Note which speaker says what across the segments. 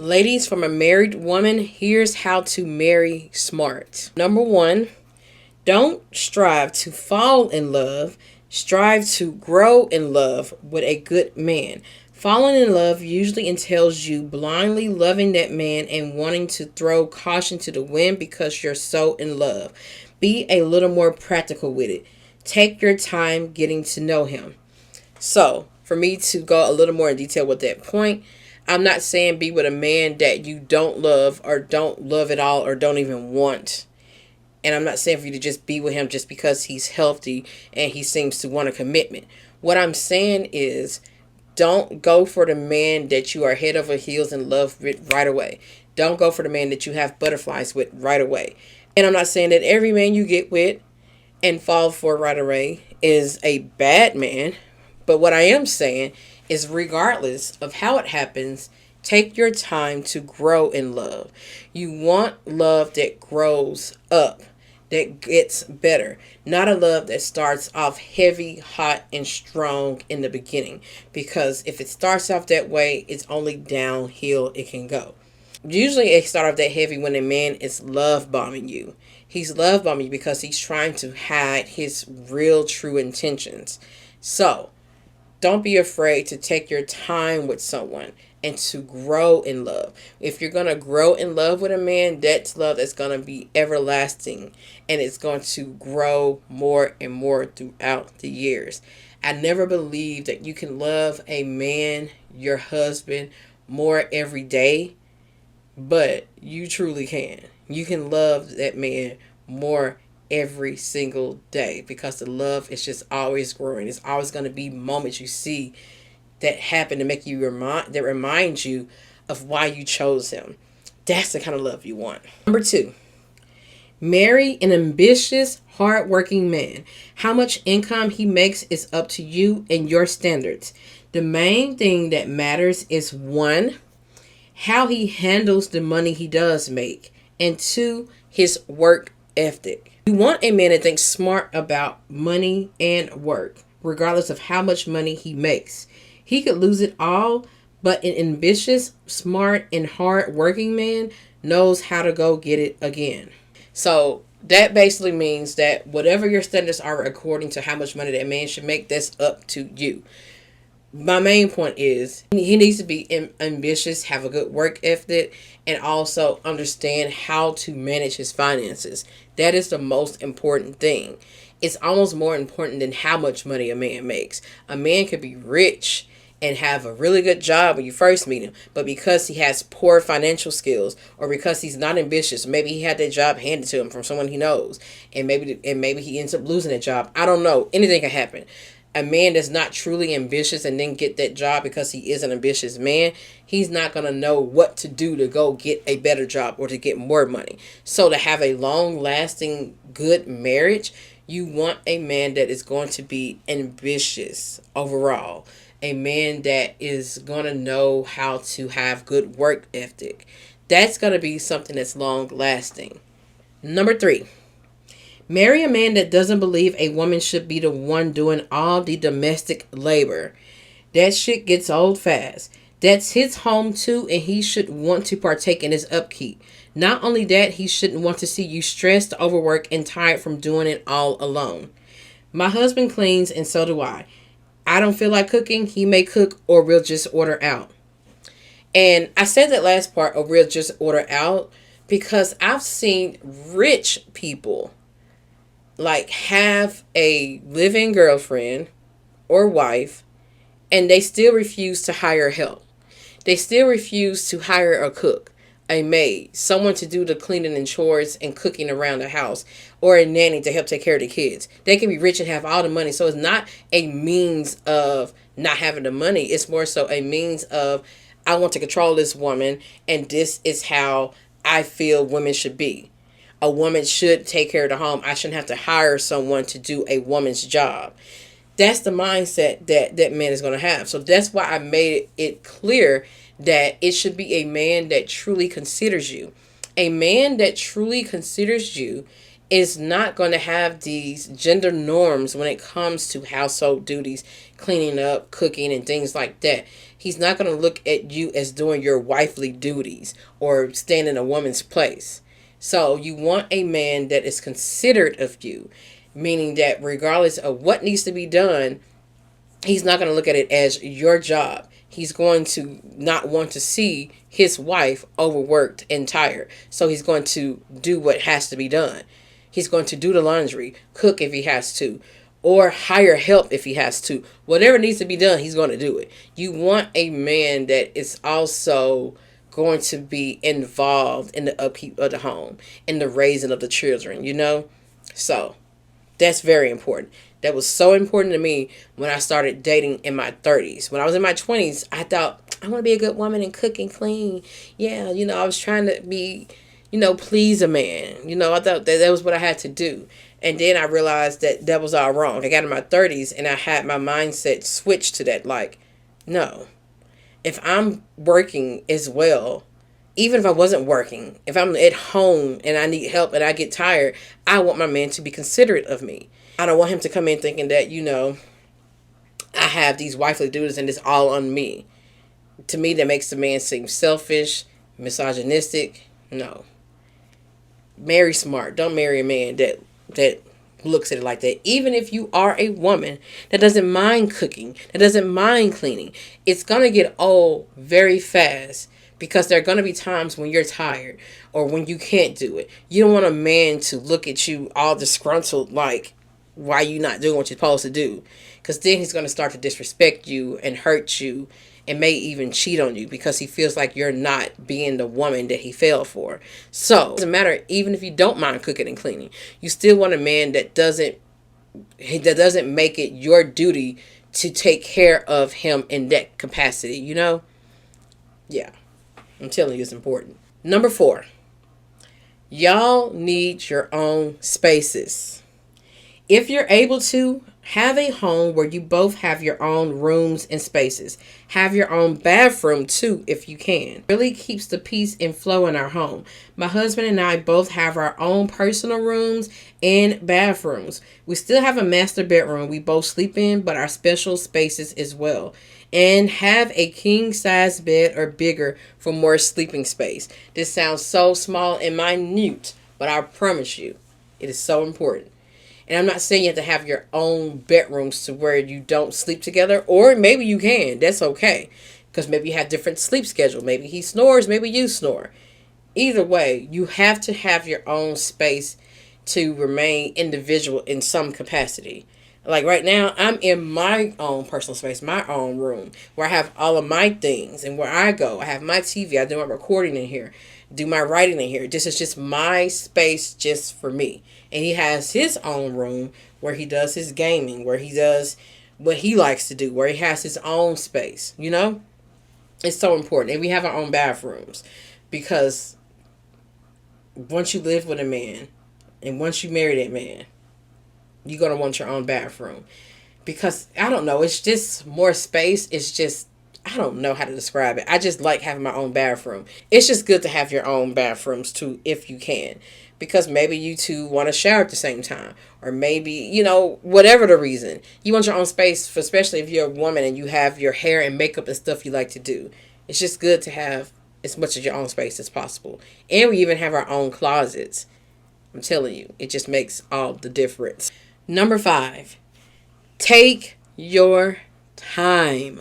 Speaker 1: Ladies, from a married woman, here's how to marry smart. Number one, don't strive to fall in love. Strive to grow in love with a good man. Falling in love usually entails you blindly loving that man and wanting to throw caution to the wind because you're so in love. Be a little more practical with it. Take your time getting to know him. So, for me to go a little more in detail with that point, I'm not saying be with a man that you don't love or don't love at all or don't even want. And I'm not saying for you to just be with him just because he's healthy and he seems to want a commitment. What I'm saying is don't go for the man that you are head over heels in love with right away. Don't go for the man that you have butterflies with right away. And I'm not saying that every man you get with and fall for right away is a bad man. But what I am saying is, regardless of how it happens, take your time to grow in love. You want love that grows up, that gets better, not a love that starts off heavy, hot, and strong in the beginning. Because if it starts off that way, it's only downhill it can go. Usually it starts off that heavy when a man is love bombing you. He's love bombing you because he's trying to hide his real true intentions. So don't be afraid to take your time with someone and to grow in love. If you're going to grow in love with a man, that's love that's going to be everlasting and it's going to grow more and more throughout the years. I never believed that you can love a man, your husband, more every day, but you truly can. You can love that man more every single day because the love is just always growing. It's always going to be moments you see that happen to make you remind you of why you chose him. That's the kind of love you want. Number two, marry an ambitious, hardworking man. How much income he makes is up to you and your standards. The main thing that matters is one, how he handles the money he does make, and two, his work ethic. You want a man that thinks smart about money and work, regardless of how much money he makes. He could lose it all, but an ambitious, smart, and hard-working man knows how to go get it again. So that basically means that whatever your standards are according to how much money that man should make, that's up to you. My main point is he needs to be ambitious, have a good work ethic, and also understand how to manage his finances. That is the most important thing. It's almost more important than how much money a man makes. A man could be rich and have a really good job when you first meet him, but because he has poor financial skills or because he's not ambitious, maybe he had that job handed to him from someone he knows, and maybe he ends up losing that job. I don't know. Anything can happen. A man that's not truly ambitious and then get that job because he is an ambitious man, he's not going to know what to do to go get a better job or to get more money. So to have a long-lasting, good marriage, you want a man that is going to be ambitious overall. A man that is going to know how to have good work ethic. That's going to be something that's long-lasting. Number three. Marry a man that doesn't believe a woman should be the one doing all the domestic labor. That shit gets old fast. That's his home too, and he should want to partake in his upkeep. Not only that, he shouldn't want to see you stressed, overworked, and tired from doing it all alone. My husband cleans, and so do I. I don't feel like cooking, he may cook, or we'll just order out. And I said that last part, or we'll just order out, because I've seen rich people like have a living girlfriend or wife and they still refuse to hire help. They still refuse to hire a cook, a maid, someone to do the cleaning and chores and cooking around the house, or a nanny to help take care of the kids. They can be rich and have all the money. So it's not a means of not having the money. It's more so a means of, I want to control this woman and this is how I feel women should be. A woman should take care of the home. I shouldn't have to hire someone to do a woman's job. That's the mindset that man is going to have. So that's why I made it clear that it should be a man that truly considers you. A man that truly considers you is not going to have these gender norms when it comes to household duties, cleaning up, cooking, and things like that. He's not going to look at you as doing your wifely duties or stand in a woman's place. So you want a man that is considerate of you, meaning that regardless of what needs to be done, he's not going to look at it as your job. He's going to not want to see his wife overworked and tired. So he's going to do what has to be done. He's going to do the laundry, cook if he has to, or hire help if he has to. Whatever needs to be done, he's going to do it. You want a man that is also going to be involved in the upkeep of the home, in the raising of the children, you know? So that's very important. That was so important to me when I started dating in my 30s. When I was in my 20s, I thought, I want to be a good woman and cook and clean. Yeah, I was trying to be, please a man. I thought that was what I had to do. And then I realized that was all wrong. I got in my 30s and I had my mindset switched to that. Like, no, if I'm working as well, even if I wasn't working, if I'm at home and I need help and I get tired, I want my man to be considerate of me. I don't want him to come in thinking that, I have these wifely duties and it's all on me. To me, that makes the man seem selfish, misogynistic. No. Marry smart. Don't marry a man that looks at it like that. Even if you are a woman that doesn't mind cooking, that doesn't mind cleaning, it's going to get old very fast. Because there are going to be times when you're tired or when you can't do it. You don't want a man to look at you all disgruntled like, why you not doing what you're supposed to do? Because then he's going to start to disrespect you and hurt you and may even cheat on you because he feels like you're not being the woman that he fell for. So it doesn't matter, even if you don't mind cooking and cleaning, you still want a man that doesn't make it your duty to take care of him in that capacity, Yeah. I'm telling you, it's important. Number 4, y'all need your own spaces. If you're able to, have a home where you both have your own rooms and spaces. Have your own bathroom too, if you can. Really keeps the peace and flow in our home. My husband and I both have our own personal rooms and bathrooms. We still have a master bedroom we both sleep in, but our special spaces as well. And have a king size bed or bigger for more sleeping space. This sounds so small and minute, but I promise you, it is so important. And I'm not saying you have to have your own bedrooms to where you don't sleep together, or maybe you can. That's okay. Because maybe you have different sleep schedule. Maybe he snores, maybe you snore. Either way, you have to have your own space to remain individual in some capacity. Like right now, I'm in my own personal space, my own room, where I have all of my things and where I go. I have my TV. I do my recording in here, do my writing in here. This is just my space just for me. And he has his own room where he does his gaming, where he does what he likes to do, where he has his own space, It's so important. And we have our own bathrooms because once you live with a man and once you marry that man, you're going to want your own bathroom. Because, I don't know, it's just more space. It's just, I don't know how to describe it. I just like having my own bathroom. It's just good to have your own bathrooms too, if you can. Because maybe you two want to shower at the same time. Or maybe, whatever the reason. You want your own space, for, especially if you're a woman and you have your hair and makeup and stuff you like to do. It's just good to have as much of your own space as possible. And we even have our own closets. I'm telling you, it just makes all the difference. Number 5, take your time.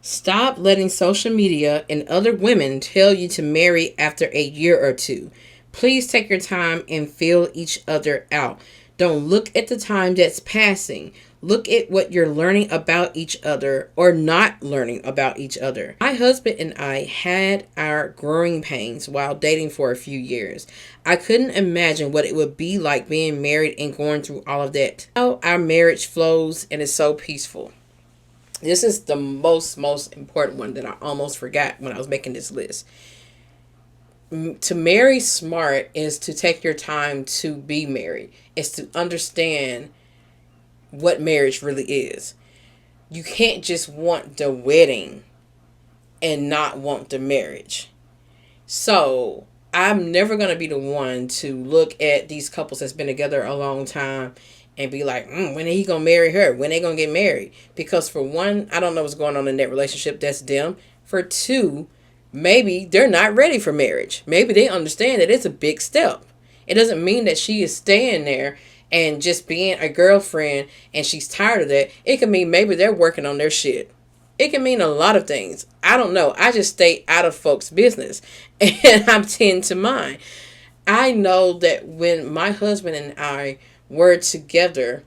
Speaker 1: Stop letting social media and other women tell you to marry after a year or two. Please take your time and feel each other out. Don't look at the time that's passing. Look at what you're learning about each other or not learning about each other. My husband and I had our growing pains while dating for a few years. I couldn't imagine what it would be like being married and going through all of that. Now our marriage flows and is so peaceful. This is the most important one that I almost forgot when I was making this list. To marry smart is to take your time to be married. It's to understand what marriage really is. You can't just want the wedding and not want the marriage. So I'm never going to be the one to look at these couples that's been together a long time and be like, when are he gonna marry her? When they gonna get married? Because for one, I don't know what's going on in that relationship. That's them. For two, maybe they're not ready for marriage. Maybe they understand that it's a big step. It doesn't mean that she is staying there and just being a girlfriend and she's tired of that. It could mean maybe they're working on their shit. It can mean a lot of things. I don't know. I just stay out of folks' business and I tend to mine. I know that when my husband and I were together,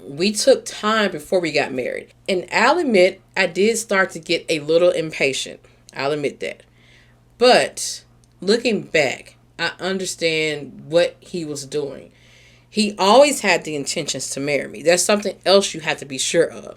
Speaker 1: we took time before we got married. And I'll admit, I did start to get a little impatient. I'll admit that. But looking back, I understand what he was doing. He always had the intentions to marry me. That's something else you have to be sure of.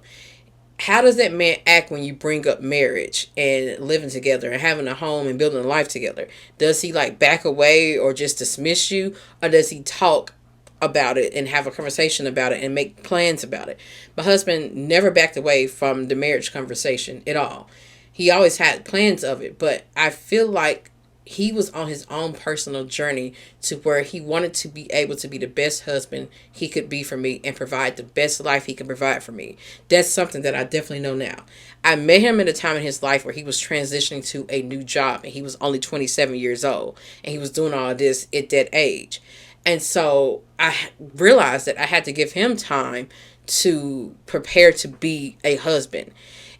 Speaker 1: How does that man act when you bring up marriage and living together and having a home and building a life together? Does he like back away or just dismiss you? Or does he talk about it and have a conversation about it and make plans about it? My husband never backed away from the marriage conversation at all. He always had plans of it, but I feel like he was on his own personal journey to where he wanted to be able to be the best husband he could be for me and provide the best life he could provide for me. That's something that I definitely know now. I met him at a time in his life where he was transitioning to a new job and he was only 27 years old and he was doing all this at that age. And so I realized that I had to give him time to prepare to be a husband.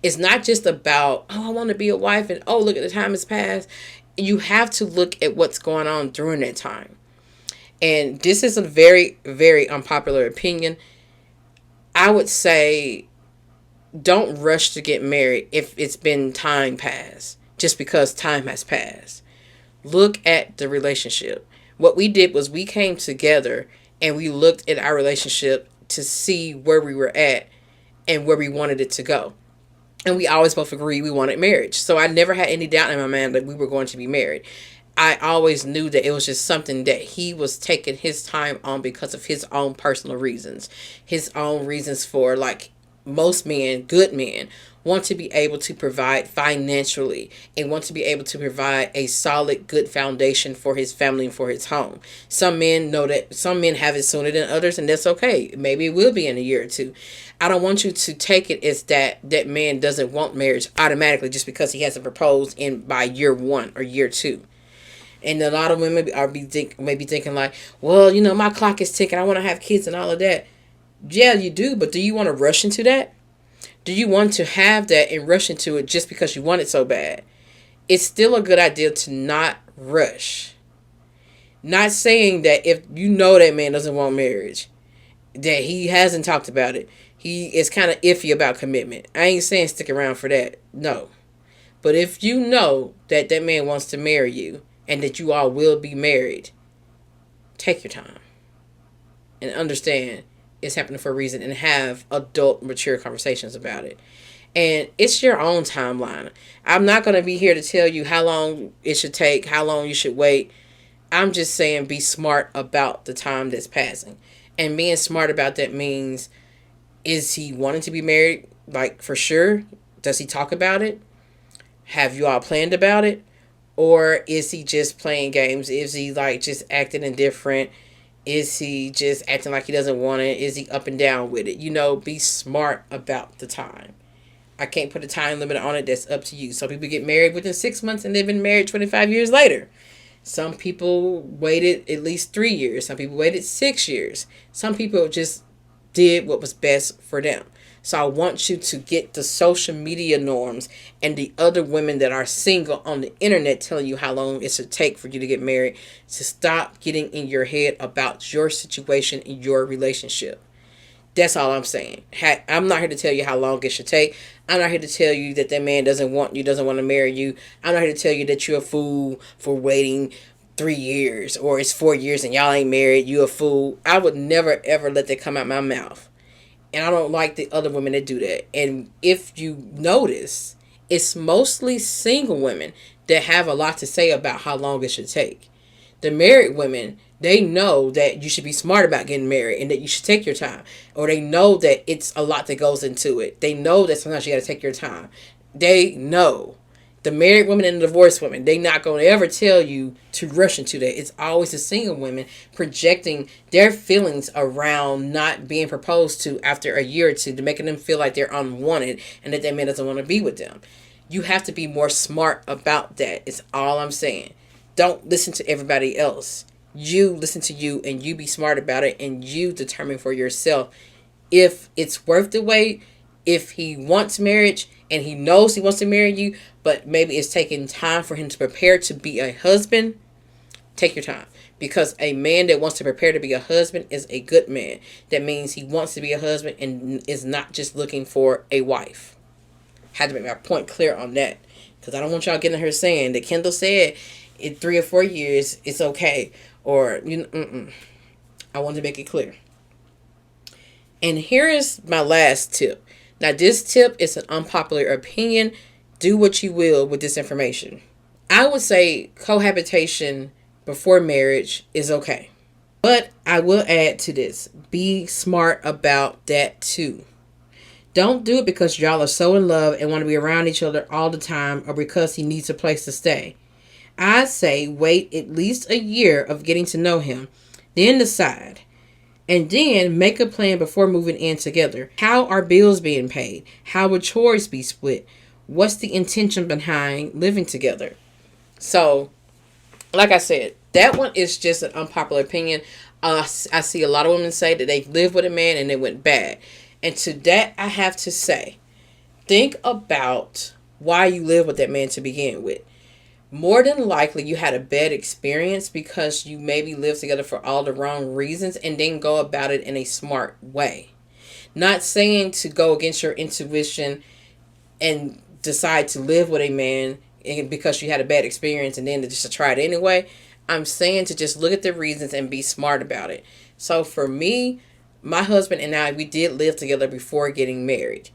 Speaker 1: It's not just about, oh, I want to be a wife and, oh, look at the time has passed. You have to look at what's going on during that time. And this is a very, very unpopular opinion. I would say don't rush to get married if it's been time passed, just because time has passed. Look at the relationship. What we did was we came together and we looked at our relationship to see where we were at and where we wanted it to go. And we always both agreed we wanted marriage. So I never had any doubt in my mind that we were going to be married. I always knew that it was just something that he was taking his time on because of his own personal reasons. His own reasons for, like most men, good men, want to be able to provide financially and want to be able to provide a solid, good foundation for his family and for his home. Some men know that some men have it sooner than others, and that's okay. Maybe it will be in a year or two. I don't want you to take it as that man doesn't want marriage automatically just because he hasn't proposed in by year 1 or year 2. And a lot of women maybe thinking like, well, my clock is ticking. I want to have kids and all of that. Yeah, you do. But do you want to rush into that? Do you want to have that and rush into it just because you want it so bad? It's still a good idea to not rush. Not saying that if you know that man doesn't want marriage, that he hasn't talked about it. He is kind of iffy about commitment. I ain't saying stick around for that. No. But if you know that that man wants to marry you and that you all will be married, take your time and understand it's happening for a reason and have adult, mature conversations about it. And it's your own timeline. I'm not going to be here to tell you how long it should take, how long you should wait. I'm just saying be smart about the time that's passing. And being smart about that means, is he wanting to be married? Like, for sure? Does he talk about it? Have you all planned about it? Or is he just playing games? Is he like just acting indifferent? Is he just acting like he doesn't want it? Is he up and down with it? Be smart about the time. I can't put a time limit on it. That's up to you. Some people get married within 6 months and they've been married 25 years later. Some people waited at least 3 years. Some people waited 6 years. Some people just did what was best for them. So I want you to get the social media norms and the other women that are single on the internet telling you how long it should take for you to get married, to stop getting in your head about your situation in your relationship. That's all I'm saying. I'm not here to tell you how long it should take. I'm not here to tell you that that man doesn't want you, doesn't want to marry you. I'm not here to tell you that you're a fool for waiting 3 years or it's 4 years and y'all ain't married. You a fool. I would never, ever let that come out my mouth. And I don't like the other women that do that. And if you notice, it's mostly single women that have a lot to say about how long it should take. The married women, they know that you should be smart about getting married and that you should take your time. Or they know that it's a lot that goes into it. They know that sometimes you got to take your time. They know. The married women and the divorced women, they not going to ever tell you to rush into that. It's always the single women projecting their feelings around not being proposed to after a year or two, to making them feel like they're unwanted and that man doesn't want to be with them. You have to be more smart about that. It's all I'm saying. Don't listen to everybody else. You listen to you, and you be smart about it, and you determine for yourself if it's worth the wait, if he wants marriage and he knows he wants to marry you, but maybe it's taking time for him to prepare to be a husband. Take your time. Because a man that wants to prepare to be a husband is a good man. That means he wants to be a husband and is not just looking for a wife. Had to make my point clear on that. Because I don't want y'all getting her saying that Kendall said in 3 or 4 years it's okay. Or, I want to make it clear. And here is my last tip. Now, this tip is an unpopular opinion. Do what you will with this information. I would say cohabitation before marriage is okay. But I will add to this. Be smart about that too. Don't do it because y'all are so in love and want to be around each other all the time, or because he needs a place to stay. I say wait at least a year of getting to know him. Then decide. And then make a plan before moving in together. How are bills being paid? How would chores be split? What's the intention behind living together? So, like I said, that one is just an unpopular opinion. I see a lot of women say that they've lived with a man and it went bad. And to that, I have to say, think about why you live with that man to begin with. More than likely, you had a bad experience because you maybe lived together for all the wrong reasons and didn't go about it in a smart way. Not saying to go against your intuition and decide to live with a man because you had a bad experience and then just to try it anyway. I'm saying to just look at the reasons and be smart about it. So for me, my husband and I, we did live together before getting married.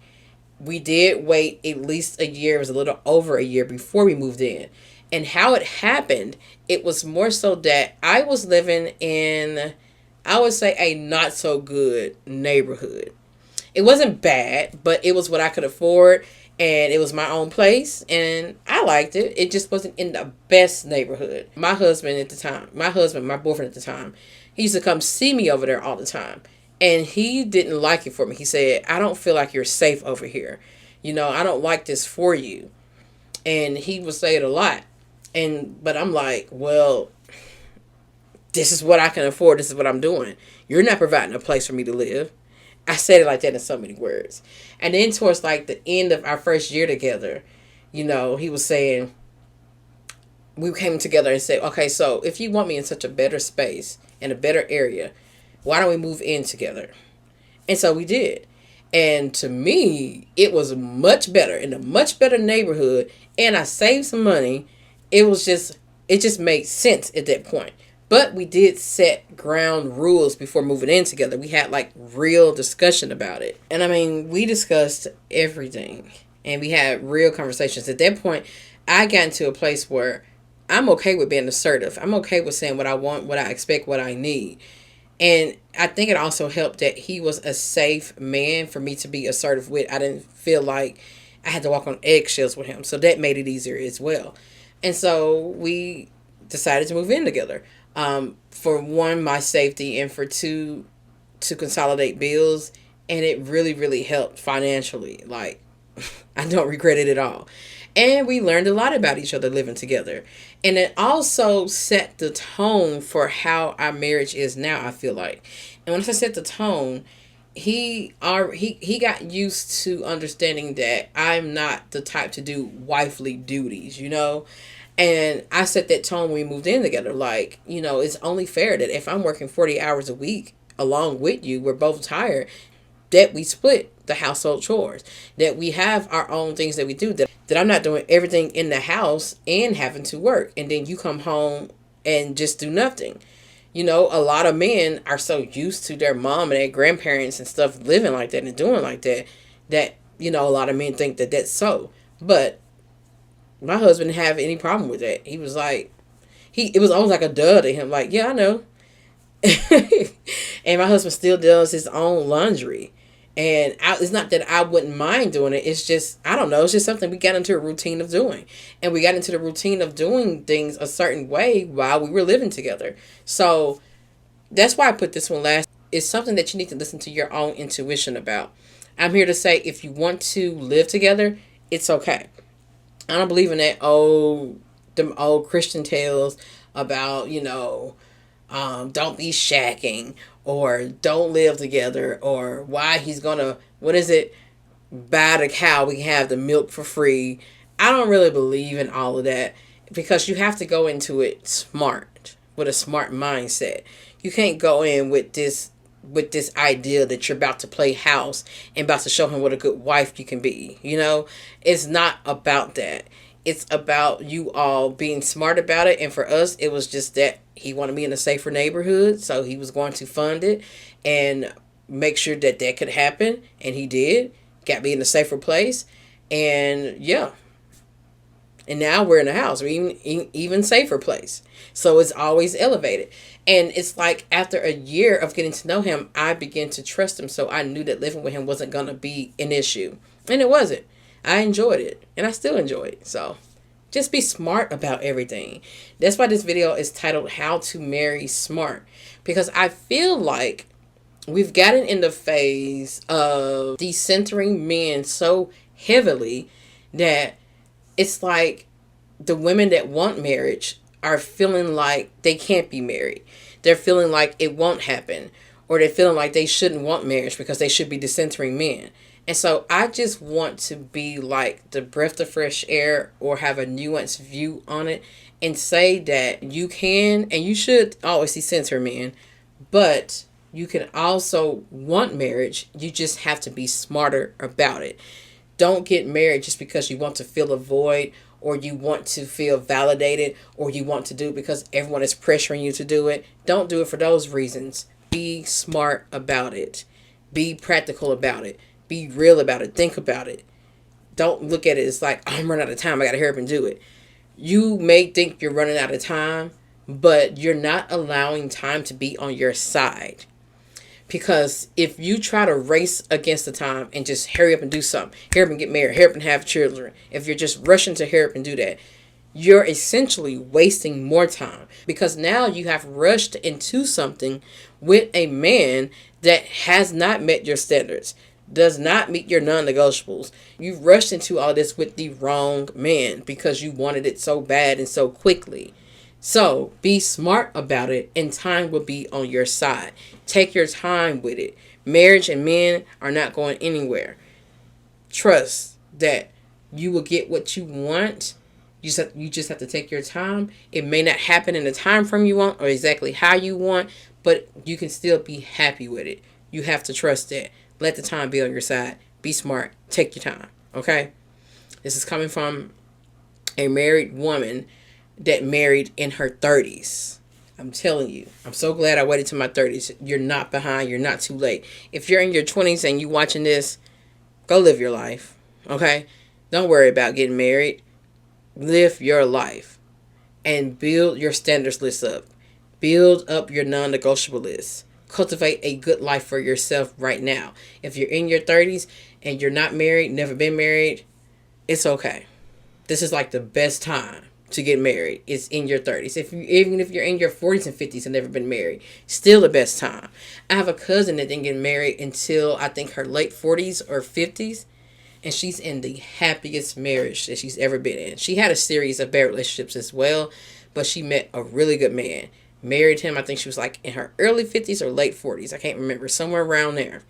Speaker 1: We did wait at least a year. It was a little over a year before we moved in. And how it happened, it was more so that I was living in, I would say, a not so good neighborhood. It wasn't bad, but it was what I could afford. And it was my own place. And I liked it. It just wasn't in the best neighborhood. My boyfriend at the time, he used to come see me over there all the time. And he didn't like it for me. He said, I don't feel like you're safe over here. I don't like this for you. And he would say it a lot. But I'm like, well, this is what I can afford. This is what I'm doing. You're not providing a place for me to live. I said it like that in so many words. And then towards like the end of our first year together, he was saying, we came together and said, okay, so if you want me in such a better space, in a better area, why don't we move in together? And so we did. And to me, it was much better, in a much better neighborhood. And I saved some money. It just made sense at that point. But we did set ground rules before moving in together. We had like real discussion about it. And I mean, we discussed everything. And we had real conversations. At that point, I got into a place where I'm okay with being assertive. I'm okay with saying what I want, what I expect, what I need. And I think it also helped that he was a safe man for me to be assertive with. I didn't feel like I had to walk on eggshells with him. So that made it easier as well. And so we decided to move in together. For one, my safety, and for two, to consolidate bills. And it really, really helped financially. Like, I don't regret it at all. And we learned a lot about each other living together. And it also set the tone for how our marriage is now, I feel like. And once I set the tone, he got used to understanding that I'm not the type to do wifely duties, And I set that tone when we moved in together. Like, it's only fair that if I'm working 40 hours a week along with you, we're both tired, that we split the household chores, that we have our own things that we do, that I'm not doing everything in the house and having to work. And then you come home and just do nothing. A lot of men are so used to their mom and their grandparents and stuff living like that and doing like that, a lot of men think that that's so. But my husband didn't have any problem with that. He was like, it was almost like a duh to him. Like, yeah, I know. And my husband still does his own laundry. And it's not that I wouldn't mind doing it. It's just, I don't know. It's just something we got into a routine of doing. And we got into the routine of doing things a certain way while we were living together. So that's why I put this one last. It's something that you need to listen to your own intuition about. I'm here to say, if you want to live together, it's okay. I don't believe in them old Christian tales about, don't be shacking, or don't live together, or why he's gonna, what is it, buy the cow, we have the milk for free. I don't really believe in all of that, because you have to go into it smart, with a smart mindset. You can't go in with this idea that you're about to play house and about to show him what a good wife you can be. It's not about that. It's about you all being smart about it. And for us, it was just that he wanted me in a safer neighborhood, so he was going to fund it and make sure that that could happen. And he did. Got me in a safer place. And yeah. And now we're in a house, or even safer place. So it's always elevated. And it's like after a year of getting to know him, I began to trust him. So I knew that living with him wasn't going to be an issue. And it wasn't. I enjoyed it. And I still enjoy it. So just be smart about everything. That's why this video is titled How to Marry Smart. Because I feel like we've gotten in the phase of decentering men so heavily that it's like the women that want marriage are feeling like they can't be married. They're feeling like it won't happen. Or they're feeling like they shouldn't want marriage because they should be decentering men. And so I just want to be like the breath of fresh air, or have a nuanced view on it, and say that you can and you should always decenter men, but you can also want marriage. You just have to be smarter about it. Don't get married just because you want to fill a void, or you want to feel validated, or you want to do it because everyone is pressuring you to do it. Don't do it for those reasons. Be smart about it. Be practical about it. Be real about it. Think about it. Don't look at it as like, oh, I'm running out of time, I got to hurry up and do it. You may think you're running out of time, but you're not allowing time to be on your side. Because if you try to race against the time and just hurry up and do something, hurry up and get married, hurry up and have children, if you're just rushing to hurry up and do that, you're essentially wasting more time. Because now you have rushed into something with a man that has not met your standards, does not meet your non-negotiables. You rushed into all this with the wrong man because you wanted it so bad and so quickly. So be smart about it, and time will be on your side. Take your time with it. Marriage and men are not going anywhere. Trust that you will get what you want. You just have to take your time. It may not happen in the time frame you want or exactly how you want, but you can still be happy with it. You have to trust that. Let the time be on your side. Be smart. Take your time. Okay? This is coming from a married woman that married in her 30s. I'm telling you, I'm so glad I waited to my 30s. You're not behind. You're not too late. If you're in your 20s and you watching this, go live your life. Okay? Don't worry about getting married. Live your life and build your standards list up. Build up your non-negotiable list. Cultivate a good life for yourself right now. If you're in your 30s and you're not married, never been married, it's okay. This is like the best time to get married. It's in your 30s. Even if you're in your 40s and 50s and never been married, still the best time. I have a cousin that didn't get married until I think her late 40s or 50s, and she's in the happiest marriage that she's ever been in. She had a series of bad relationships as well, but she met a really good man. Married him, I think she was like in her early 50s or late 40s. I can't remember, somewhere around there.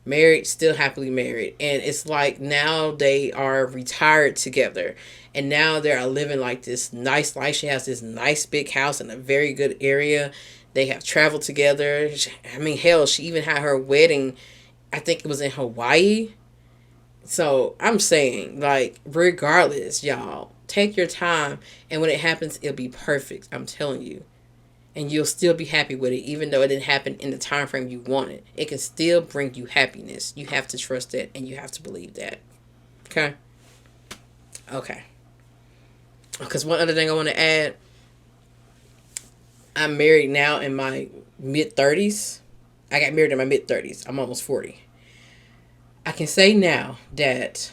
Speaker 1: Married, still happily married. And it's like now they are retired together. And now they're living like this nice life. She has this nice big house in a very good area. They have traveled together. I mean, hell, she even had her wedding, I think it was in Hawaii. So I'm saying, like, regardless, y'all, take your time. And when it happens, it'll be perfect. I'm telling you. And you'll still be happy with it, even though it didn't happen in the time frame you wanted. It can still bring you happiness. You have to trust that, and you have to believe that. Okay? Okay. Because one other thing I want to add, I'm married now in my mid-30s. I got married in my mid-30s. I'm almost 40. I can say now that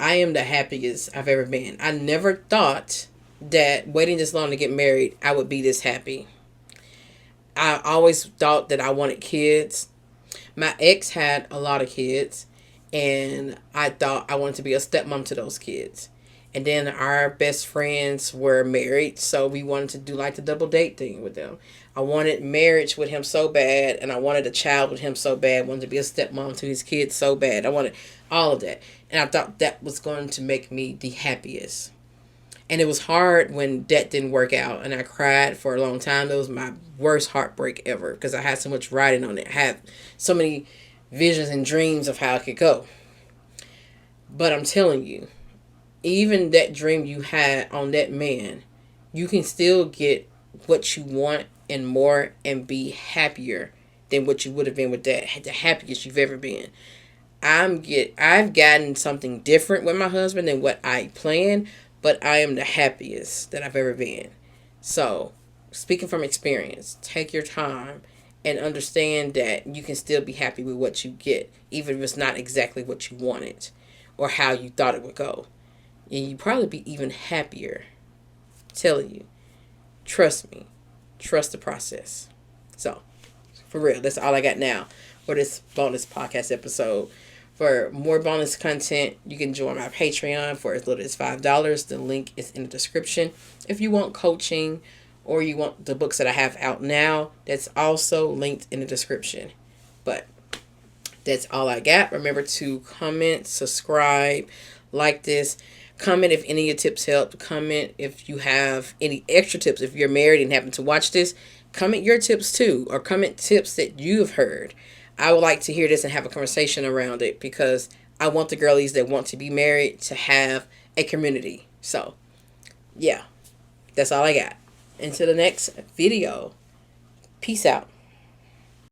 Speaker 1: I am the happiest I've ever been. I never thought that waiting this long to get married, I would be this happy. I always thought that I wanted kids. My ex had a lot of kids, and I thought I wanted to be a stepmom to those kids. And then our best friends were married, so we wanted to do like the double date thing with them. I wanted marriage with him so bad, and I wanted a child with him so bad. I wanted to be a stepmom to his kids so bad. I wanted all of that. And I thought that was going to make me the happiest. And it was hard when that didn't work out, and I cried for a long time. That was my worst heartbreak ever because I had so much writing on it. I had so many visions and dreams of how it could go. But I'm telling you, even that dream you had on that man, you can still get what you want and more and be happier than what you would have been with that, the happiest you've ever been. I've gotten something different with my husband than what I planned, but I am the happiest that I've ever been. So, speaking from experience, take your time and understand that you can still be happy with what you get, even if it's not exactly what you wanted or how you thought it would go. And you probably be even happier. I'm telling you. Trust me. Trust the process. So, for real, that's all I got now for this bonus podcast episode. For more bonus content, you can join my Patreon for as little as $5. The link is in the description. If you want coaching or you want the books that I have out now, that's also linked in the description. But that's all I got. Remember to comment, subscribe, like this. Comment if any of your tips helped. Comment if you have any extra tips. If you're married and happen to watch this, comment your tips too. Or comment tips that you've heard. I would like to hear this and have a conversation around it because I want the girlies that want to be married to have a community. So, yeah, that's all I got. Until the next video, peace out.